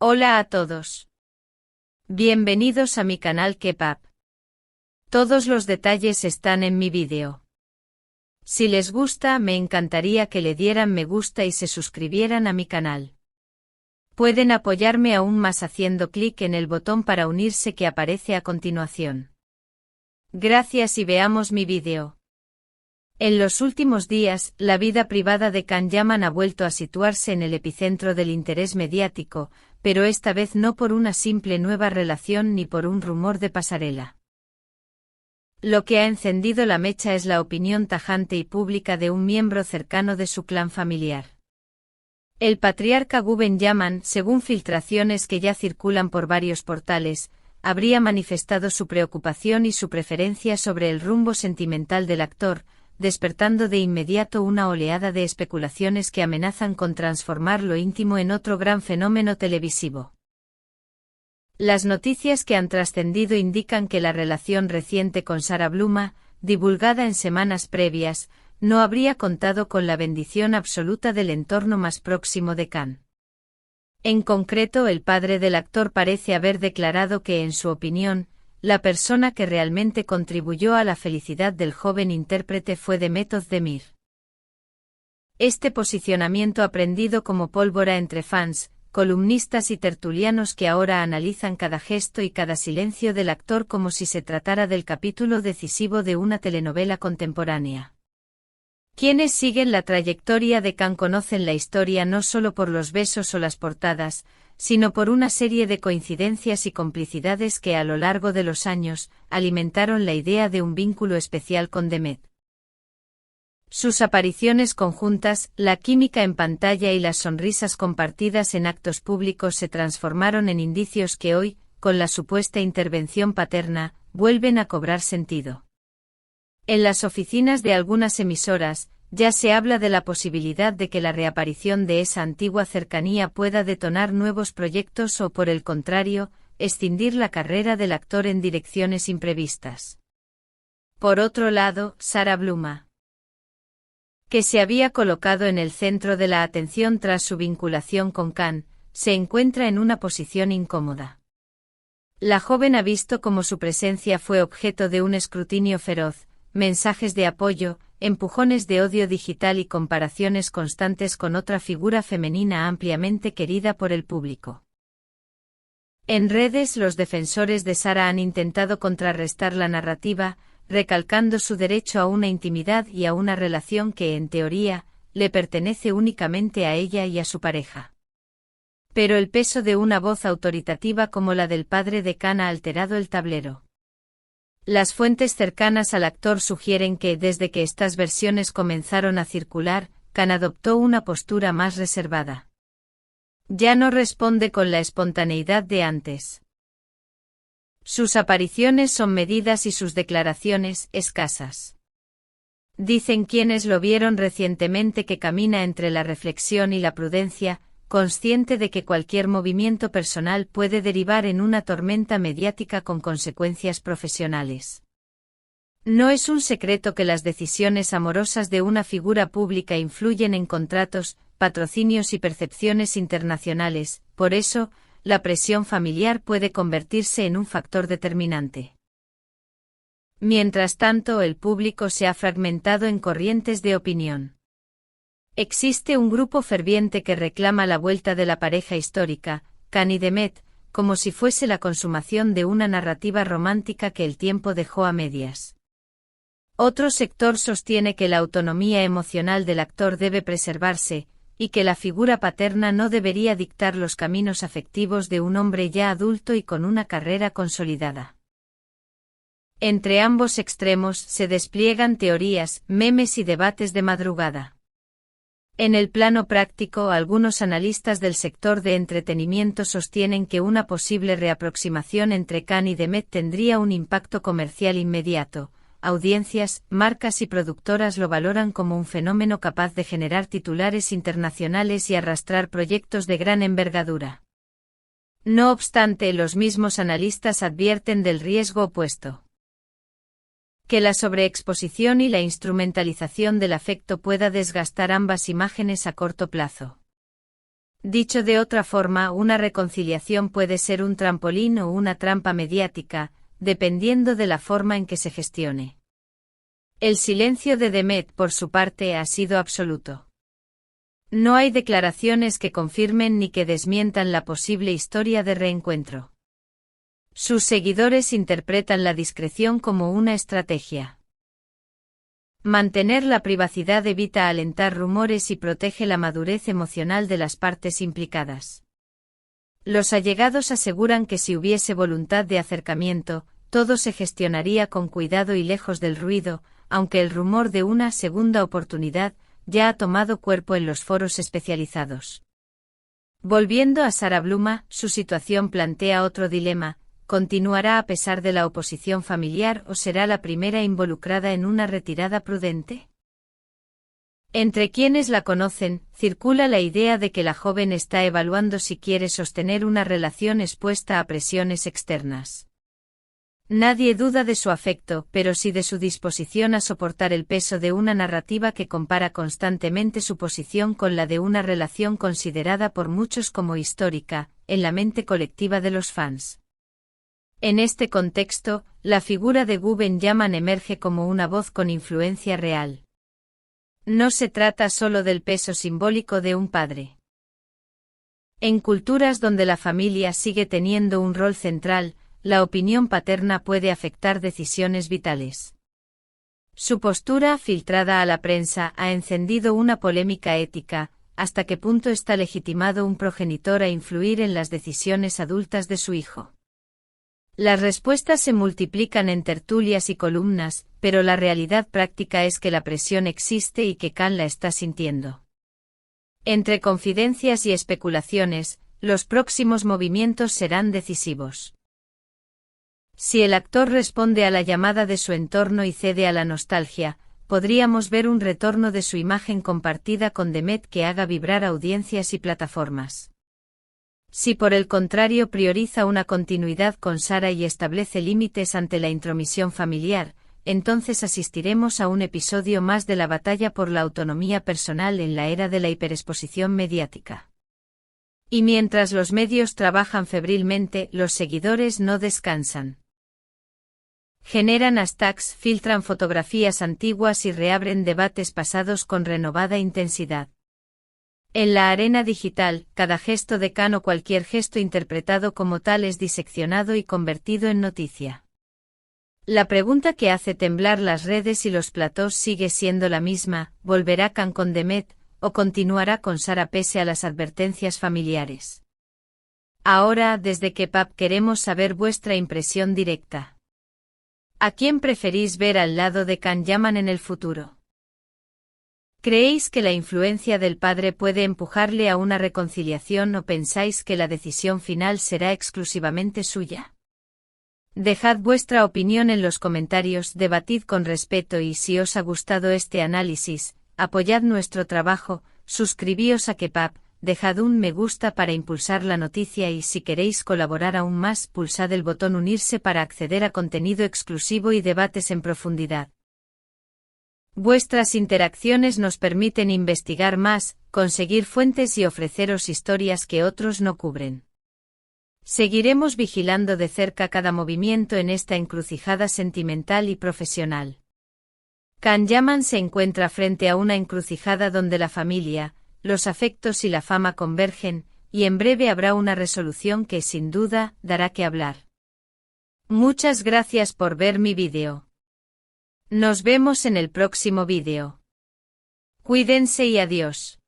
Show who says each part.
Speaker 1: Hola a todos. Bienvenidos a mi canal Kepap. Todos los detalles están en mi vídeo. Si les gusta, me encantaría que le dieran me gusta y se suscribieran a mi canal. Pueden apoyarme aún más haciendo clic en el botón para unirse que aparece a continuación. Gracias y veamos mi vídeo. En los últimos días, la vida privada de Can Yaman ha vuelto a situarse en el epicentro del interés mediático, pero esta vez no por una simple nueva relación ni por un rumor de pasarela. Lo que ha encendido la mecha es la opinión tajante y pública de un miembro cercano de su clan familiar. El patriarca Guben Yaman, según filtraciones que ya circulan por varios portales, habría manifestado su preocupación y su preferencia sobre el rumbo sentimental del actor, despertando de inmediato una oleada de especulaciones que amenazan con transformar lo íntimo en otro gran fenómeno televisivo. Las noticias que han trascendido indican que la relación reciente con Sara Bluma, divulgada en semanas previas, no habría contado con la bendición absoluta del entorno más próximo de Can. En concreto, el padre del actor parece haber declarado que, en su opinión, la persona que realmente contribuyó a la felicidad del joven intérprete fue Demet Özdemir. Este posicionamiento ha prendido como pólvora entre fans, columnistas y tertulianos que ahora analizan cada gesto y cada silencio del actor como si se tratara del capítulo decisivo de una telenovela contemporánea. Quienes siguen la trayectoria de Can conocen la historia no solo por los besos o las portadas, sino por una serie de coincidencias y complicidades que a lo largo de los años alimentaron la idea de un vínculo especial con Demet. Sus apariciones conjuntas, la química en pantalla y las sonrisas compartidas en actos públicos se transformaron en indicios que hoy, con la supuesta intervención paterna, vuelven a cobrar sentido. En las oficinas de algunas emisoras, ya se habla de la posibilidad de que la reaparición de esa antigua cercanía pueda detonar nuevos proyectos o, por el contrario, escindir la carrera del actor en direcciones imprevistas. Por otro lado, Sara Bluma, que se había colocado en el centro de la atención tras su vinculación con Can, se encuentra en una posición incómoda. La joven ha visto cómo su presencia fue objeto de un escrutinio feroz, mensajes de apoyo, empujones de odio digital y comparaciones constantes con otra figura femenina ampliamente querida por el público. En redes, los defensores de Sara han intentado contrarrestar la narrativa, recalcando su derecho a una intimidad y a una relación que, en teoría, le pertenece únicamente a ella y a su pareja. Pero el peso de una voz autoritativa como la del padre de Can ha alterado el tablero. Las fuentes cercanas al actor sugieren que, desde que estas versiones comenzaron a circular, Can adoptó una postura más reservada. Ya no responde con la espontaneidad de antes. Sus apariciones son medidas y sus declaraciones escasas. Dicen quienes lo vieron recientemente que camina entre la reflexión y la prudencia, consciente de que cualquier movimiento personal puede derivar en una tormenta mediática con consecuencias profesionales. No es un secreto que las decisiones amorosas de una figura pública influyen en contratos, patrocinios y percepciones internacionales, por eso, la presión familiar puede convertirse en un factor determinante. Mientras tanto, el público se ha fragmentado en corrientes de opinión. Existe un grupo ferviente que reclama la vuelta de la pareja histórica, Can y Demet, como si fuese la consumación de una narrativa romántica que el tiempo dejó a medias. Otro sector sostiene que la autonomía emocional del actor debe preservarse, y que la figura paterna no debería dictar los caminos afectivos de un hombre ya adulto y con una carrera consolidada. Entre ambos extremos se despliegan teorías, memes y debates de madrugada. En el plano práctico, algunos analistas del sector de entretenimiento sostienen que una posible reaproximación entre Can y Demet tendría un impacto comercial inmediato. Audiencias, marcas y productoras lo valoran como un fenómeno capaz de generar titulares internacionales y arrastrar proyectos de gran envergadura. No obstante, los mismos analistas advierten del riesgo opuesto. Que la sobreexposición y la instrumentalización del afecto pueda desgastar ambas imágenes a corto plazo. Dicho de otra forma, una reconciliación puede ser un trampolín o una trampa mediática, dependiendo de la forma en que se gestione. El silencio de Demet, por su parte, ha sido absoluto. No hay declaraciones que confirmen ni que desmientan la posible historia de reencuentro. Sus seguidores interpretan la discreción como una estrategia. Mantener la privacidad evita alentar rumores y protege la madurez emocional de las partes implicadas. Los allegados aseguran que si hubiese voluntad de acercamiento, todo se gestionaría con cuidado y lejos del ruido, aunque el rumor de una segunda oportunidad ya ha tomado cuerpo en los foros especializados. Volviendo a Sara Bluma, su situación plantea otro dilema: ¿continuará a pesar de la oposición familiar o será la primera involucrada en una retirada prudente? Entre quienes la conocen, circula la idea de que la joven está evaluando si quiere sostener una relación expuesta a presiones externas. Nadie duda de su afecto, pero sí de su disposición a soportar el peso de una narrativa que compara constantemente su posición con la de una relación considerada por muchos como histórica, en la mente colectiva de los fans. En este contexto, la figura de Gu Benyamin emerge como una voz con influencia real. No se trata solo del peso simbólico de un padre. En culturas donde la familia sigue teniendo un rol central, la opinión paterna puede afectar decisiones vitales. Su postura, filtrada a la prensa, ha encendido una polémica ética: ¿hasta qué punto está legitimado un progenitor a influir en las decisiones adultas de su hijo? Las respuestas se multiplican en tertulias y columnas, pero la realidad práctica es que la presión existe y que Khan la está sintiendo. Entre confidencias y especulaciones, los próximos movimientos serán decisivos. Si el actor responde a la llamada de su entorno y cede a la nostalgia, podríamos ver un retorno de su imagen compartida con Demet que haga vibrar audiencias y plataformas. Si por el contrario prioriza una continuidad con Sara y establece límites ante la intromisión familiar, entonces asistiremos a un episodio más de la batalla por la autonomía personal en la era de la hiperexposición mediática. Y mientras los medios trabajan febrilmente, los seguidores no descansan. Generan hashtags, filtran fotografías antiguas y reabren debates pasados con renovada intensidad. En la arena digital, cada gesto de Khan o cualquier gesto interpretado como tal es diseccionado y convertido en noticia. La pregunta que hace temblar las redes y los platós sigue siendo la misma: ¿volverá Khan con Demet, o continuará con Sara pese a las advertencias familiares? Ahora, desde Kepap queremos saber vuestra impresión directa. ¿A quién preferís ver al lado de Khan Yaman en el futuro? ¿Creéis que la influencia del padre puede empujarle a una reconciliación o pensáis que la decisión final será exclusivamente suya? Dejad vuestra opinión en los comentarios, debatid con respeto y si os ha gustado este análisis, apoyad nuestro trabajo, suscribíos a Kepap, dejad un me gusta para impulsar la noticia y si queréis colaborar aún más, pulsad el botón unirse para acceder a contenido exclusivo y debates en profundidad. Vuestras interacciones nos permiten investigar más, conseguir fuentes y ofreceros historias que otros no cubren. Seguiremos vigilando de cerca cada movimiento en esta encrucijada sentimental y profesional. Khan Yaman se encuentra frente a una encrucijada donde la familia, los afectos y la fama convergen, y en breve habrá una resolución que sin duda dará que hablar. Muchas gracias por ver mi vídeo. Nos vemos en el próximo vídeo. Cuídense y adiós.